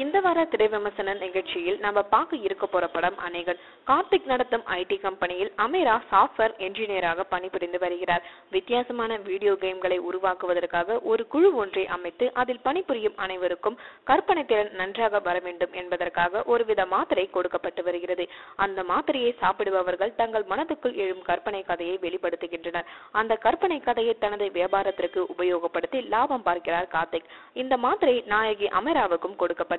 இந்த வார திரை விமர்சன நிகழ்ச்சியில் நம்ம பார்க்க இருக்க போற படம் அநேகன். கார்த்திக் நடத்தும் ஐடி கம்பெனியில் அமீரா சாஃப்ட்வேர் என்ஜினியராக பணிபுரிந்து வருகிறார். வித்தியாசமான வீடியோ கேம்களை உருவாக்குவதற்காக ஒரு குழு ஒன்றை அமைத்து அதில் பணிபுரியும் அனைவருக்கும் கற்பனை திறன் நன்றாக வர வேண்டும் என்பதற்காக ஒருவித மாத்திரை கொடுக்கப்பட்டு வருகிறது. அந்த மாத்திரையை சாப்பிடுபவர்கள் தங்கள் மனதுக்குள் எழும் கற்பனை கதையை வெளிப்படுத்துகின்றனர். அந்த கற்பனை கதையை தனது வியாபாரத்திற்கு உபயோகப்படுத்தி லாபம் பார்க்கிறார் கார்த்திக். இந்த மாத்திரை நாயகி அமீராவுக்கும் கொடுக்கப்படும்.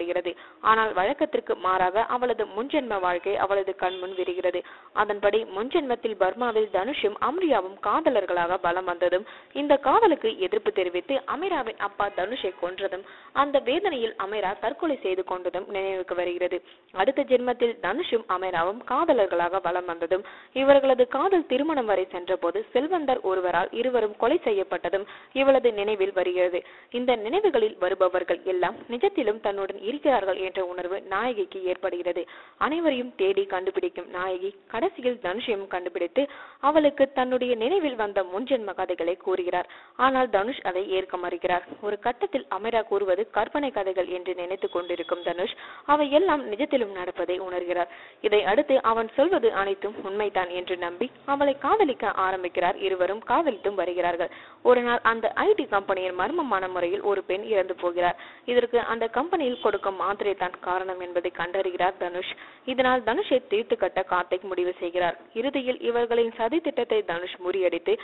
ஆனால் வழக்கத்திற்கு மாறாக அவளது முன்ஜென்ம வாழ்க்கை அவளது கண்முன் விரிகிறது. அதன்படி முன்ஜென்மத்தில் பர்மாவில் தனுஷும் அமீராவும் காதலர்களாக பலம் வந்ததும், இந்த காதலுக்கு எதிர்ப்பு தெரிவித்து அமீராவின் அப்பா தனுஷை கொன்றதும், அந்த வேதனையில் அமீரா தற்கொலை செய்து கொண்டதும் நினைவுக்கு வருகிறது. அடுத்த ஜென்மத்தில் தனுஷும் அமீராவும் காதலர்களாக பலம் வந்ததும், இவர்களது காதல் திருமணம் வரை சென்ற போது செல்வந்தர் ஒருவரால் இருவரும் கொலை செய்யப்பட்டதும் இவளது நினைவில் வருகிறது. இந்த நினைவுகளில் வருபவர்கள் எல்லாம் நிஜத்திலும் தன்னுடன் இருக்கிறார்கள் என்ற உணர்வு நாயகிக்கு ஏற்படுகிறது. அனைவரையும் தேடி கண்டுபிடிக்கும் நாயகி கடைசியில் தனுஷையும் கண்டுபிடித்து அவளுக்கு தன்னுடைய நினைவில் வந்த முன்ஜென்ம கதைகளை கூறுகிறார். ஆனால் தனுஷ் அதை ஏற்க மறுக்கிறார். ஒரு கட்டத்தில் அமீரா கூறுவது கற்பனை கதைகள் என்று நினைத்துக் கொண்டிருக்கும் தனுஷ் அவை எல்லாம் நிஜத்திலும் நடப்பதை உணர்கிறார். இதை அடுத்து அவன் சொல்வது அனைத்தும் உண்மைதான் என்று நம்பி அவளை காதலிக்க ஆரம்பிக்கிறார். இருவரும் காதலித்தும் வருகிறார்கள். ஒரு நாள் அந்த ஐடி கம்பெனியின் மர்மமான முறையில் ஒரு பெண் இறந்து போகிறார். இதற்கு அந்த கம்பெனியில் கொடுக்கும் மாத்திரை தான் காரணம் என்பதை கண்டறிகிறார் தனுஷ். இதனால் தனுஷை தீர்த்து கட்ட கார்த்திக் முடிவு செய்கிறார். இறுதியில் இவர்களின் சதி திட்டத்தை தனுஷ் முறியடித்து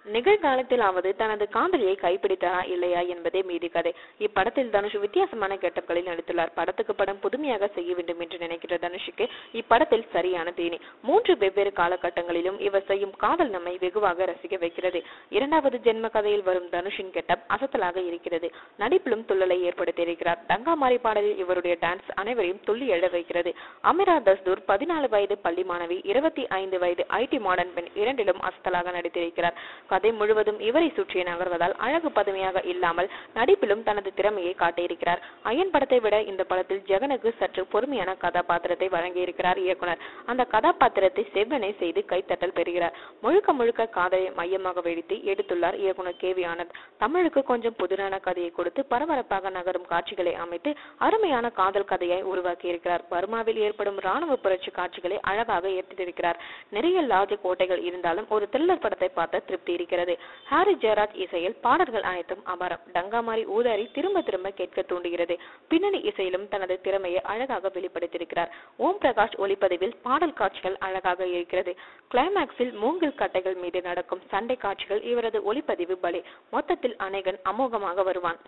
நிகழ்காலத்திலாவது தனது காதலியை கைப்பிடித்தாரா இல்லையா என்பதே மீதி கதை. இப்படத்தில் தனுஷ் வித்தியாசமான கெட்டப்களில் நடித்துள்ளார். படத்துக்கு படம் புதுமையாக செய்ய வேண்டும் என்று நினைக்கிற தனுஷுக்கு இப்படத்தில் சரியான தீனி. 3 வெவ்வேறு காலகட்டங்களிலும் இவர் செய்யும் காதல் நம்மை வெகுவாக ரசிக்க வைக்கிறது. இரண்டாவது ஜென்ம கதையில் வரும் தனுஷின் கெட்டப் அசத்தலாக இருக்கிறது. நடிப்பிலும் துள்ளலை ஏற்படுத்தியிருக்கிறார். தங்காமாரி பாடலில் இவருடைய டான்ஸ் அனைவரையும் துள்ளி எழ வைக்கிறது. அமீரா தஸ்தூர் 14 வயது பள்ளி மாணவி, 25 வயது ஐடி மாடர்ன் பெண், இரண்டிலும் அசத்தலாக நடித்திருக்கிறார். கதை முழுவதும் இவரை சுற்றி நகர்வதால் அழகு பதுமையாக இல்லாமல் நடிப்பிலும் தனது திறமையை காட்டியிருக்கிறார். அயன் படத்தை விட இந்த படத்தில் ஜெகனுக்கு சற்று பொறுமையான கதாபாத்திரத்தை வழங்கியிருக்கிறார் இயக்குனர். அந்த கதாபாத்திரத்தை செவ்வனை செய்து கைத்தட்டல் பெறுகிறார். முழுக்க முழுக்க காதலை மையமாக வைத்து எடுத்துள்ளார் இயக்குனர் KV ஆனந்த். தமிழுக்கு கொஞ்சம் புதிரான கதையை கொடுத்து பரபரப்பாக நகரும் காட்சிகளை அமைத்து அருமையான காதல் கதையை உருவாக்கியிருக்கிறார். பர்மாவில் ஏற்படும் ராணுவ புரட்சி காட்சிகளை அழகாக ஏற்றிருக்கிறார். நிறைய லாஜிக் கோட்டைகள் இருந்தாலும் ஒரு த்ரில்லர் படத்தை பார்த்த திருப்தி இருக்கிறது. ஹாரி ஜெயராஜ் இசையில் பாடல்கள் அனைத்தும் அமரம். டங்காமாரி ஊதாரி திரும்ப திரும்ப கேட்க தூண்டுகிறது. பின்னணி இசையிலும் தனது திறமையை அழகாக வெளிப்படுத்தியிருக்கிறார். ஓம் பிரகாஷ் ஒளிப்பதிவில் பாடல் காட்சிகள் அழகாக இருக்கிறது. கிளைமேக்ஸில் மூங்கில் கட்டைகள் மீது நடக்கும் சண்டை காட்சிகள் இவரது ஒளிப்பதிவு பலே. மொத்தத்தில் அநேகன் அமோகமாக வருவான்.